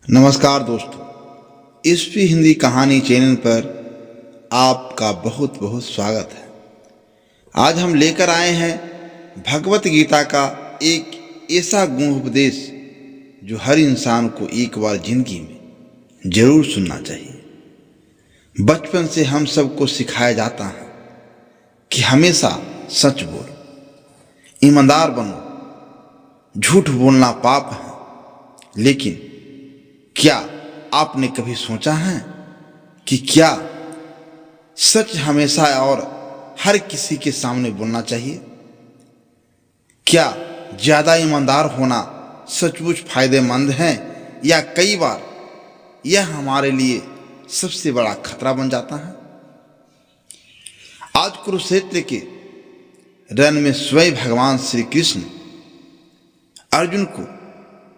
नमस्कार दोस्तों, ईसवी हिंदी कहानी चैनल पर आपका बहुत बहुत स्वागत है। आज हम लेकर आए हैं भगवत गीता का एक ऐसा गुण उपदेश जो हर इंसान को एक बार जिंदगी में जरूर सुनना चाहिए। बचपन से हम सबको सिखाया जाता है कि हमेशा सच बोलो, ईमानदार बनो, झूठ बोलना पाप है। लेकिन क्या आपने कभी सोचा है कि क्या सच हमेशा और हर किसी के सामने बोलना चाहिए? क्या ज्यादा ईमानदार होना सचमुच फायदेमंद है या कई बार यह हमारे लिए सबसे बड़ा खतरा बन जाता है? आज कुरुक्षेत्र के रण में स्वयं भगवान श्री कृष्ण अर्जुन को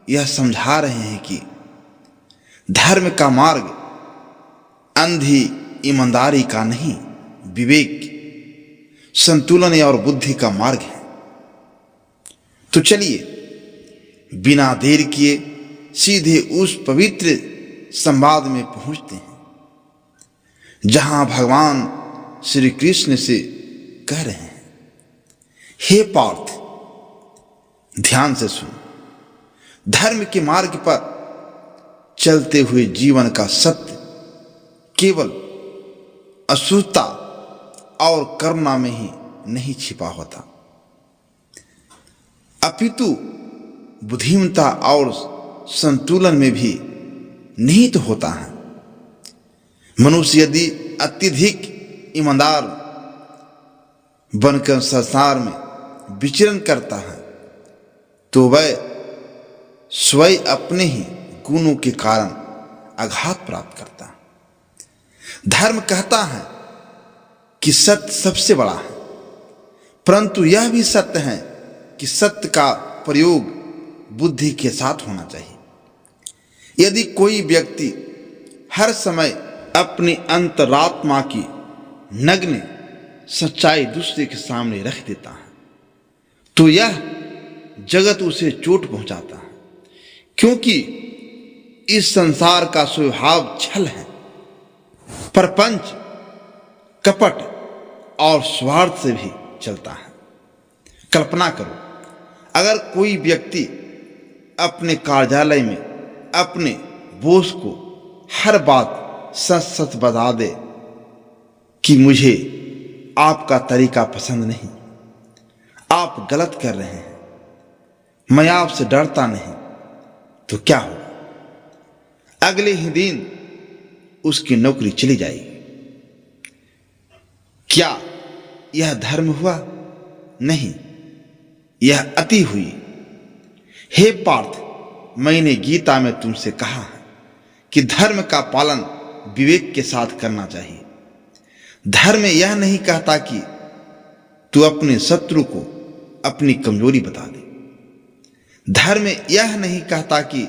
यह समझा रहे हैं कि धर्म का मार्ग अंधी ईमानदारी का नहीं, विवेक, संतुलन और बुद्धि का मार्ग है। तो चलिए बिना देर किए सीधे उस पवित्र संवाद में पहुंचते हैं जहां भगवान श्री कृष्ण से कह रहे हैं, हे पार्थ, ध्यान से सुनो। धर्म के मार्ग पर चलते हुए जीवन का सत्य केवल अशुद्धता और करुणा में ही नहीं छिपा होता, अपितु बुद्धिमत्ता और संतुलन में भी निहित होता है। मनुष्य यदि अत्यधिक ईमानदार बनकर संसार में विचरण करता है तो वह स्वयं अपने ही गुणों के कारण आघात प्राप्त करता है। धर्म कहता है कि सत्य सबसे बड़ा है, परंतु यह भी सत्य है कि सत्य का प्रयोग बुद्धि के साथ होना चाहिए। यदि कोई व्यक्ति हर समय अपनी अंतरात्मा की नग्न सच्चाई दूसरे के सामने रख देता है तो यह जगत उसे चोट पहुंचाता है, क्योंकि इस संसार का स्वभाव छल है, प्रपंच, कपट और स्वार्थ से भी चलता है। कल्पना करो, अगर कोई व्यक्ति अपने कार्यालय में अपने बॉस को हर बात सच सच बता दे कि मुझे आपका तरीका पसंद नहीं, आप गलत कर रहे हैं, मैं आपसे डरता नहीं, तो क्या होगा? अगले ही दिन उसकी नौकरी चली जाएगी। क्या यह धर्म हुआ? नहीं, यह अति हुई। हे पार्थ, मैंने गीता में तुमसे कहा है कि धर्म का पालन विवेक के साथ करना चाहिए। धर्म यह नहीं कहता कि तू अपने शत्रु को अपनी कमजोरी बता दे। धर्म यह नहीं कहता कि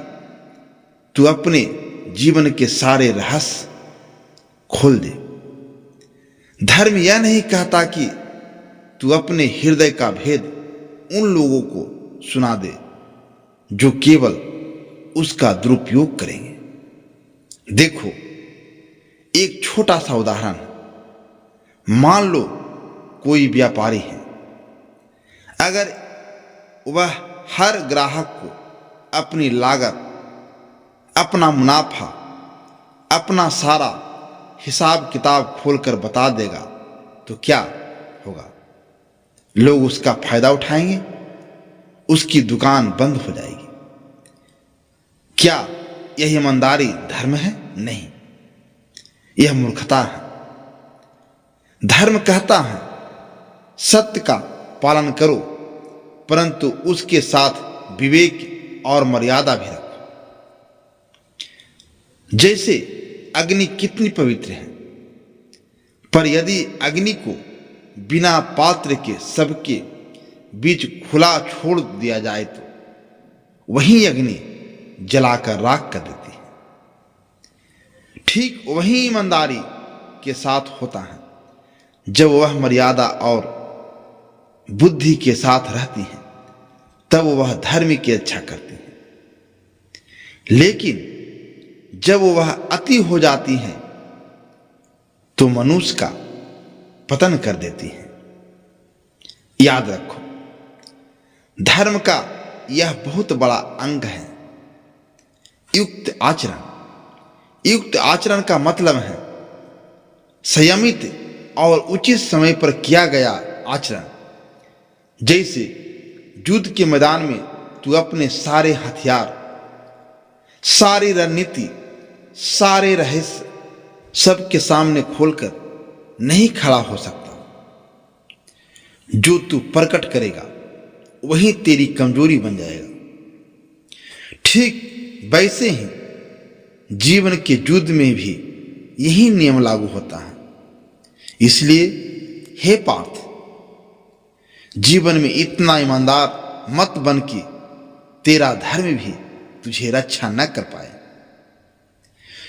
तू अपने जीवन के सारे रहस्य खोल दे। धर्म यह नहीं कहता कि तू अपने हृदय का भेद उन लोगों को सुना दे जो केवल उसका दुरुपयोग करेंगे। देखो, एक छोटा सा उदाहरण। मान लो कोई व्यापारी है, अगर वह हर ग्राहक को अपनी लागत, अपना मुनाफा, अपना सारा हिसाब किताब खोलकर बता देगा तो क्या होगा? लोग उसका फायदा उठाएंगे, उसकी दुकान बंद हो जाएगी। क्या यह ईमानदारी धर्म है? नहीं, यह मूर्खता है। धर्म कहता है सत्य का पालन करो, परंतु उसके साथ विवेक और मर्यादा भी रखो। जैसे अग्नि कितनी पवित्र है, पर यदि अग्नि को बिना पात्र के सबके बीच खुला छोड़ दिया जाए तो वही अग्नि जलाकर राख कर देती है। ठीक वही ईमानदारी के साथ होता है जब वह मर्यादा और बुद्धि के साथ रहती है, तब वह धर्म की रक्षा करती है। लेकिन जब वह अति हो जाती हैं तो मनुष्य का पतन कर देती हैं। याद रखो, धर्म का यह बहुत बड़ा अंग है युक्त आचरण। युक्त आचरण का मतलब है संयमित और उचित समय पर किया गया आचरण। जैसे युद्ध के मैदान में तू अपने सारे हथियार, सारी रणनीति, सारे रहस्य सबके सामने खोलकर नहीं खड़ा हो सकता। जो तू प्रकट करेगा वही तेरी कमजोरी बन जाएगा। ठीक वैसे ही जीवन के युद्ध में भी यही नियम लागू होता है। इसलिए हे पार्थ, जीवन में इतना ईमानदार मत बन कि तेरा धर्म भी तुझे रक्षा न कर पाए।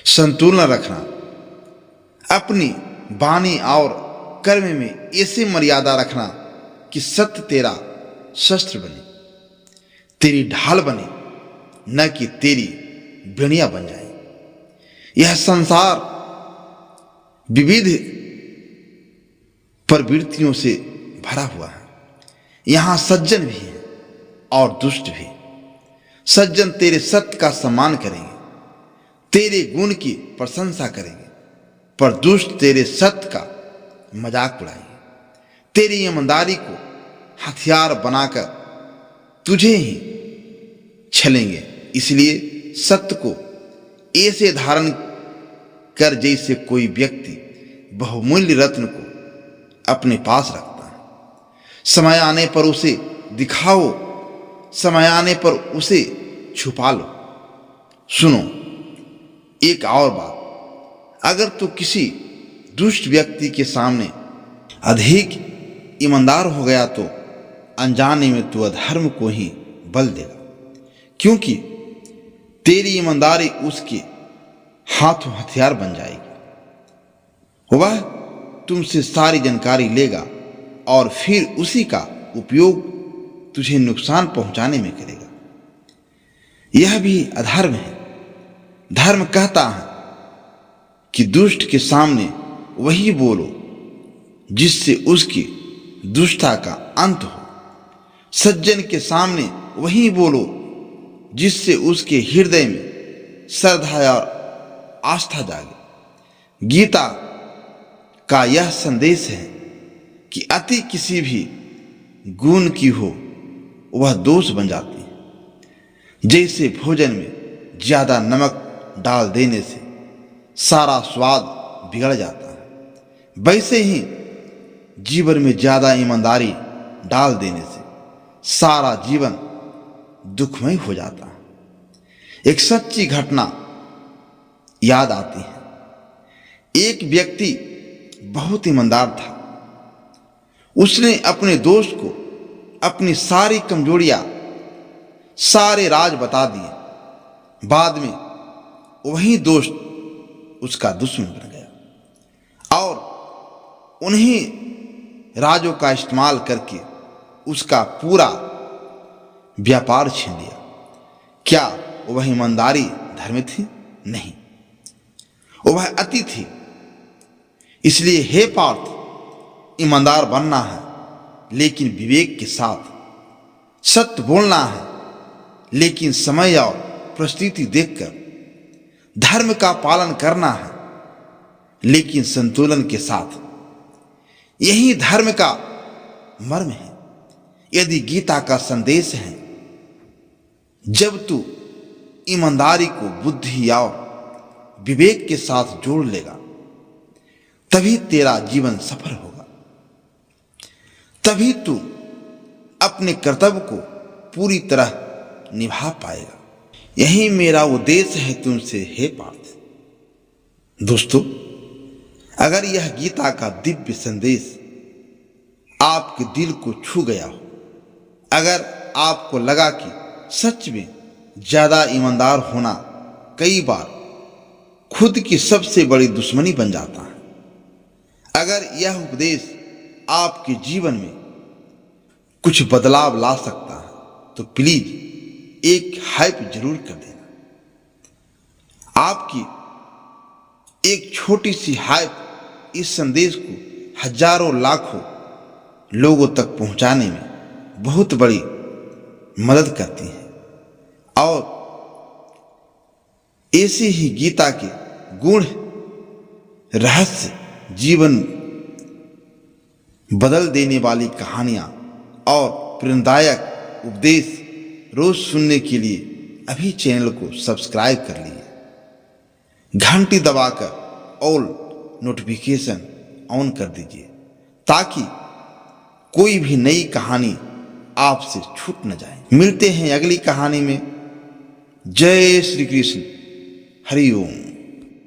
संतुलन रखना, अपनी वाणी और कर्म में ऐसी मर्यादा रखना कि सत्य तेरा शस्त्र बने, तेरी ढाल बने, न कि तेरी बेड़िया बन जाए। यह संसार विविध प्रवृत्तियों से भरा हुआ है। यहां सज्जन भी हैं और दुष्ट भी। सज्जन तेरे सत्य का सम्मान करेंगे, तेरे गुण की प्रशंसा करेंगे, पर दुष्ट तेरे सत्य का मजाक उड़ाएंगे, तेरी ईमानदारी को हथियार बनाकर तुझे ही छलेंगे। इसलिए सत्य को ऐसे धारण कर जैसे कोई व्यक्ति बहुमूल्य रत्न को अपने पास रखता है। समय आने पर उसे दिखाओ, समय आने पर उसे छुपा लो। सुनो एक और बात, अगर तू किसी दुष्ट व्यक्ति के सामने अधिक ईमानदार हो गया तो अनजाने में तू अधर्म को ही बल देगा, क्योंकि तेरी ईमानदारी उसके हाथों हथियार बन जाएगी। वह तुमसे सारी जानकारी लेगा और फिर उसी का उपयोग तुझे नुकसान पहुंचाने में करेगा। यह भी अधर्म है। धर्म कहता है कि दुष्ट के सामने वही बोलो जिससे उसकी दुष्टता का अंत हो। सज्जन के सामने वही बोलो जिससे उसके हृदय में श्रद्धा और आस्था जागे। गीता का यह संदेश है कि अति किसी भी गुण की हो वह दोष बन जाती है। जैसे भोजन में ज्यादा नमक डाल देने से सारा स्वाद बिगड़ जाता है, वैसे ही जीवन में ज्यादा ईमानदारी डाल देने से सारा जीवन दुखमय हो जाता है। एक सच्ची घटना याद आती है। एक व्यक्ति बहुत ईमानदार था। उसने अपने दोस्त को अपनी सारी कमजोरियां, सारे राज बता दिए। बाद में वही दोस्त उसका दुश्मन बन गया और उन्हीं राजों का इस्तेमाल करके उसका पूरा व्यापार छीन लिया। क्या वह ईमानदारी धर्म थी? नहीं, वह अति थी। इसलिए हे पार्थ, ईमानदार बनना है लेकिन विवेक के साथ, सत्य बोलना है लेकिन समय और परिस्थिति देखकर, धर्म का पालन करना है लेकिन संतुलन के साथ। यही धर्म का मर्म है। यदि गीता का संदेश है, जब तू ईमानदारी को बुद्धि और विवेक के साथ जोड़ लेगा तभी तेरा जीवन सफल होगा। तभी तू अपने कर्तव्य को पूरी तरह निभा पाएगा। यही मेरा उद्देश्य है तुमसे हे पार्थ। दोस्तों, अगर यह गीता का दिव्य संदेश आपके दिल को छू गया हो, अगर आपको लगा कि सच में ज्यादा ईमानदार होना कई बार खुद की सबसे बड़ी दुश्मनी बन जाता है, अगर यह उपदेश आपके जीवन में कुछ बदलाव ला सकता है तो प्लीज एक हाइप जरूर कर देना। आपकी एक छोटी सी हाइप इस संदेश को हजारों लाखों लोगों तक पहुंचाने में बहुत बड़ी मदद करती है। और ऐसे ही गीता के गुण रहस्य जीवन बदल देने वाली कहानियां और प्रेरणादायक उपदेश रोज सुनने के लिए अभी चैनल को सब्सक्राइब कर लीजिए, घंटी दबाकर ऑल नोटिफिकेशन ऑन कर दीजिए ताकि कोई भी नई कहानी आपसे छूट न जाए। मिलते हैं अगली कहानी में। जय श्री कृष्ण, हरि ओम।